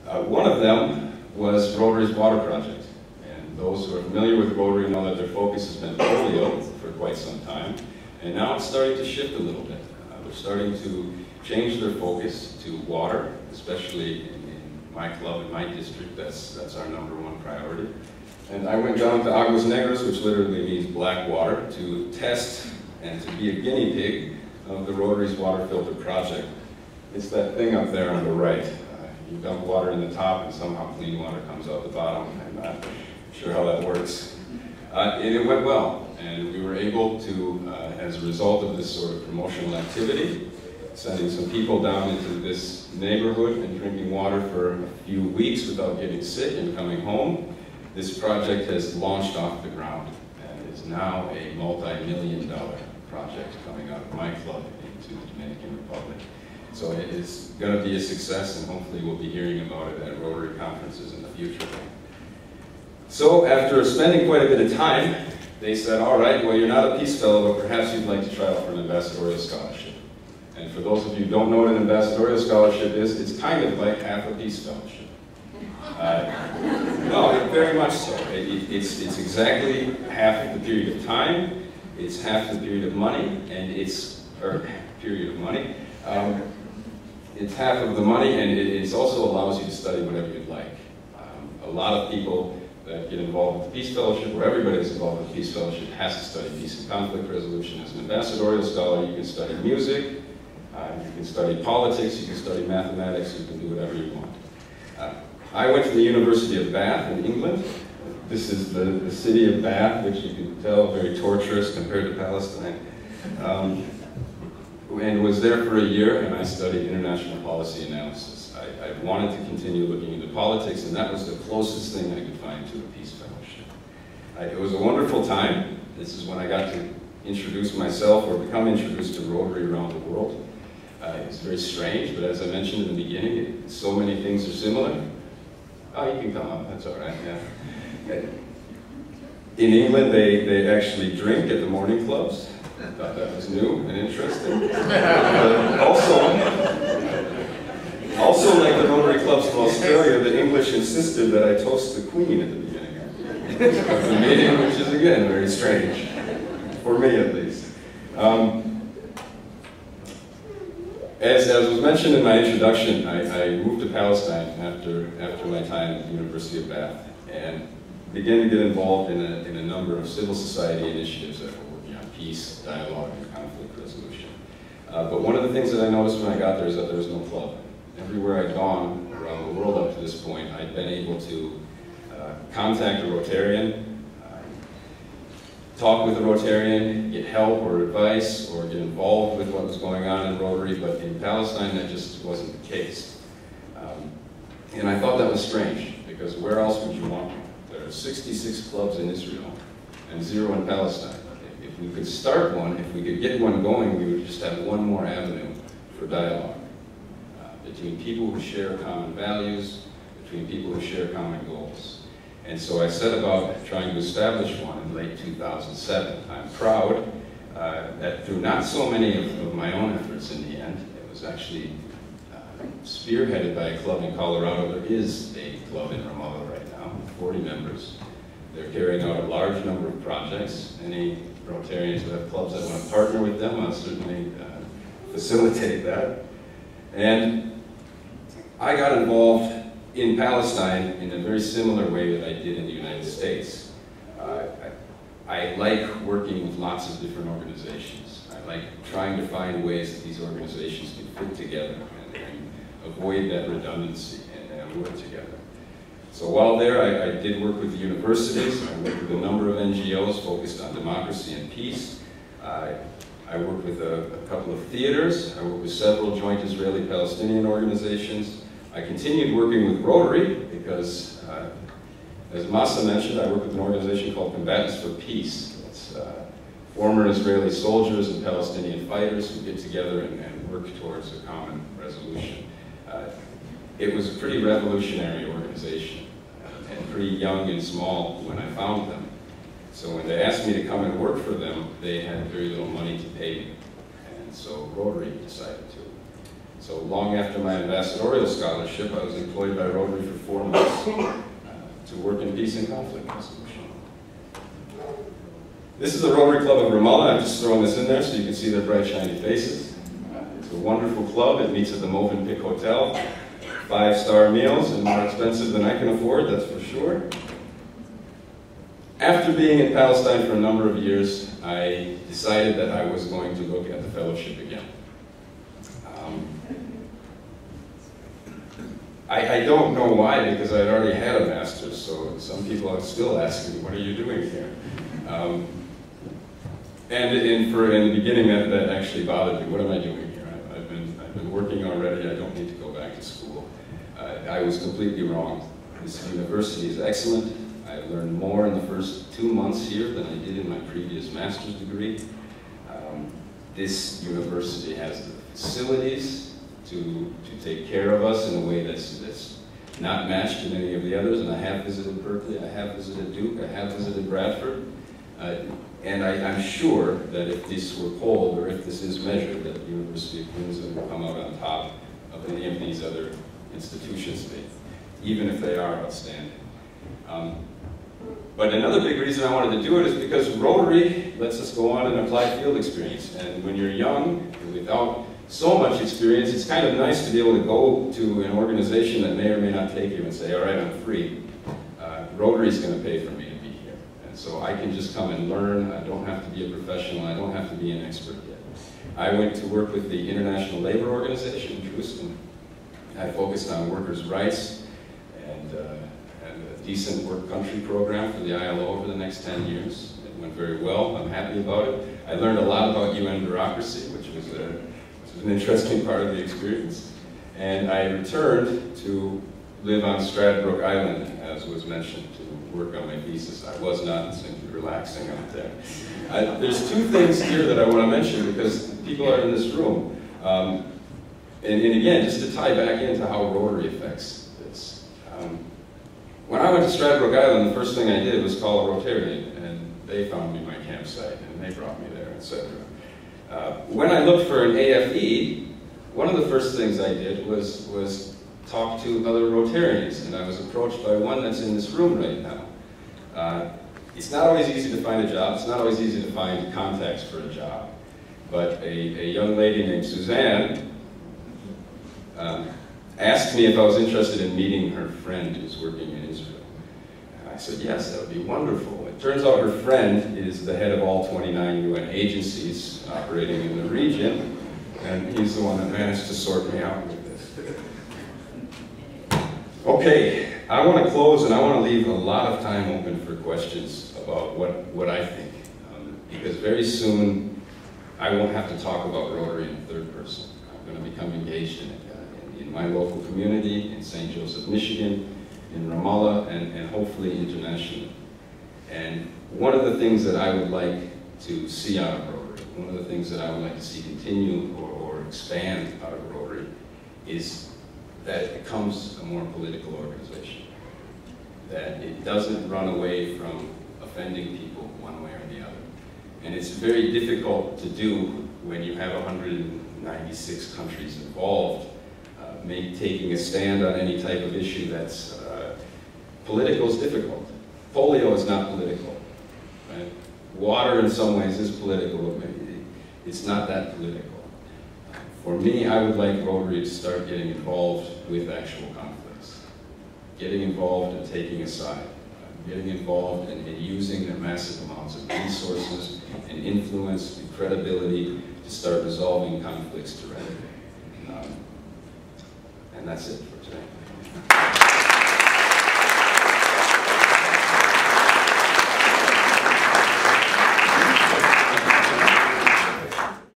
One of them was Rotary's water project. And those who are familiar with Rotary know that their focus has been polio for quite some time. And now it's starting to shift a little bit. They're starting to change their focus to water, especially in my club, in my district. That's our #1 priority. And I went down to Aguas Negras, which literally means black water, to test and to be a guinea pig of the Rotary's water filter project. It's that thing up there on the right. You dump water in the top and somehow clean water comes out the bottom. I'm not sure how that works. And it went well, and we were able to, as a result of this sort of promotional activity, sending some people down into this neighborhood and drinking water for a few weeks without getting sick and coming home. This project has launched off the ground and is now a multi-million-dollar project coming out of my club into the Dominican Republic. So it is going to be a success, and hopefully we'll be hearing about it at Rotary conferences in the future. So after spending quite a bit of time, they said, all right, well, you're not a Peace Fellow, but perhaps you'd like to try out for an ambassadorial scholarship. And for those of you who don't know what an ambassadorial scholarship is, it's kind of like half a Peace Fellowship. No, very much so. It's exactly half of the period of time, it's half the period of money, and it's half of the money, and it also allows you to study whatever you'd like. A lot of people that get involved with the Peace Fellowship, or everybody that's involved with the Peace Fellowship, has to study peace and conflict resolution. As an ambassadorial scholar, you can study music, you can study politics, you can study mathematics, you can do whatever you want. I went to the University of Bath in England. This is the city of Bath, which you can tell very torturous compared to Palestine. And was there for a year, and I studied international policy analysis. I wanted to continue looking into politics, and that was the closest thing I could find to a Peace Fellowship. It was a wonderful time. This is when I got to introduce myself or become introduced to Rotary around the world. It's very strange, but as I mentioned in the beginning, so many things are similar. Oh, you can come up, that's all right, yeah. In England, they actually drink at the morning clubs. I thought that was new and interesting. Also, like the Rotary clubs of Australia, the English insisted that I toast the Queen at the beginning of the meeting, which is, again, very strange, for me at least. As was mentioned in my introduction, I moved to Palestine after my time at the University of Bath and began to get involved in a number of civil society initiatives that were working on peace, dialogue, and conflict resolution. But one of the things that I noticed when I got there is that there was no club. Everywhere I'd gone around the world up to this point, I'd been able to contact a Rotarian, talk with a Rotarian, get help or advice, or get involved with what was going on in Rotary, but in Palestine that just wasn't the case. And I thought that was strange, because where else would you want one? There are 66 clubs in Israel, and 0 in Palestine. If we could start one, if we could get one going, we would just have one more avenue for dialogue between people who share common values, between people who share common goals. And so I set about trying to establish one in late 2007. I'm proud that through not so many of my own efforts in the end, it was actually spearheaded by a club in Colorado. There is a club in Ramallah right now, 40 members. They're carrying out a large number of projects. Any Rotarians who have clubs that want to partner with them, I'll certainly facilitate that. And I got involved in Palestine in a very similar way that I did in the United States. I like working with lots of different organizations. I like trying to find ways that these organizations can fit together and avoid that redundancy and work together. So while there, I did work with the universities. I worked with a number of NGOs focused on democracy and peace. I worked with a couple of theaters. I worked with several joint Israeli-Palestinian organizations. I continued working with Rotary because, as Masa mentioned, I work with an organization called Combatants for Peace. It's former Israeli soldiers and Palestinian fighters who get together and work towards a common resolution. It was a pretty revolutionary organization and pretty young and small when I found them. So when they asked me to come and work for them, they had very little money to pay me. And so Rotary decided to. So long after my ambassadorial scholarship, I was employed by Rotary for 4 months to work in peace and conflict resolution. This is the Rotary Club of Ramallah. I'm just throwing this in there so you can see their bright, shiny faces. It's a wonderful club. It meets at the Movenpick Hotel. 5-star meals, and more expensive than I can afford, that's for sure. After being in Palestine for a number of years, I decided that I was going to look at the fellowship again. I don't know why, because I had already had a master's, so some people are still asking, what are you doing here? And in the beginning, that actually bothered me. What am I doing here? I've been working already. I don't need to go back to school. I was completely wrong. This university is excellent. I learned more in the first 2 months here than I did in my previous master's degree. This university has the facilities to take care of us in a way that's not matched in any of the others. And I have visited Berkeley, I have visited Duke, I have visited Bradford. And I'm sure that if this were polled, or if this is measured, that the University of Queensland will come out on top of any of these other institutions, even if they are outstanding. But another big reason I wanted to do it is because Rotary lets us go on and apply field experience. And when you're young, and without so much experience, it's kind of nice to be able to go to an organization that may or may not take you and say, all right, I'm free. Rotary's going to pay for me to be here. And so I can just come and learn. I don't have to be a professional. I don't have to be an expert yet. I went to work with the International Labor Organization in Jerusalem. I focused on workers' rights and a decent work country program for the ILO over the next 10 years. It went very well. I'm happy about it. I learned a lot about UN bureaucracy, which was an interesting part of the experience. And I returned to live on Stradbroke Island, as was mentioned, to work on my thesis. I was not simply relaxing out there. There's 2 things here that I want to mention because people are in this room. And again, just to tie back into how Rotary affects this. When I went to Stradbroke Island, the first thing I did was call a Rotarian, and they found me my campsite, and they brought me there, etc. When I looked for an AFE, one of the first things I did was talk to other Rotarians, and I was approached by one that's in this room right now. It's not always easy to find a job. It's not always easy to find contacts for a job. But a young lady named Suzanne asked me if I was interested in meeting her friend who's working in Israel. And I said, yes, that would be wonderful. It turns out her friend is the head of all 29 UN agencies operating in the region, and he's the one that managed to sort me out with this. Okay, I want to close, and I want to leave a lot of time open for questions about what I think, because very soon I won't have to talk about Rotary in third person. I'm going to become engaged in it. In my local community, in St. Joseph, Michigan, in Ramallah, and hopefully internationally. And one of the things that I would like to see out of Rotary, one of the things that I would like to see continue or expand out of Rotary is that it becomes a more political organization. That it doesn't run away from offending people one way or the other. And it's very difficult to do when you have 196 countries involved. Taking a stand on any type of issue that's political is difficult. Polio is not political. Right? Water in some ways is political, but it's not that political. For me, I would like Rotary to start getting involved with actual conflicts. Getting involved and taking a side. Getting involved and using their massive amounts of resources and influence and credibility to start resolving conflicts directly. And that's it for today.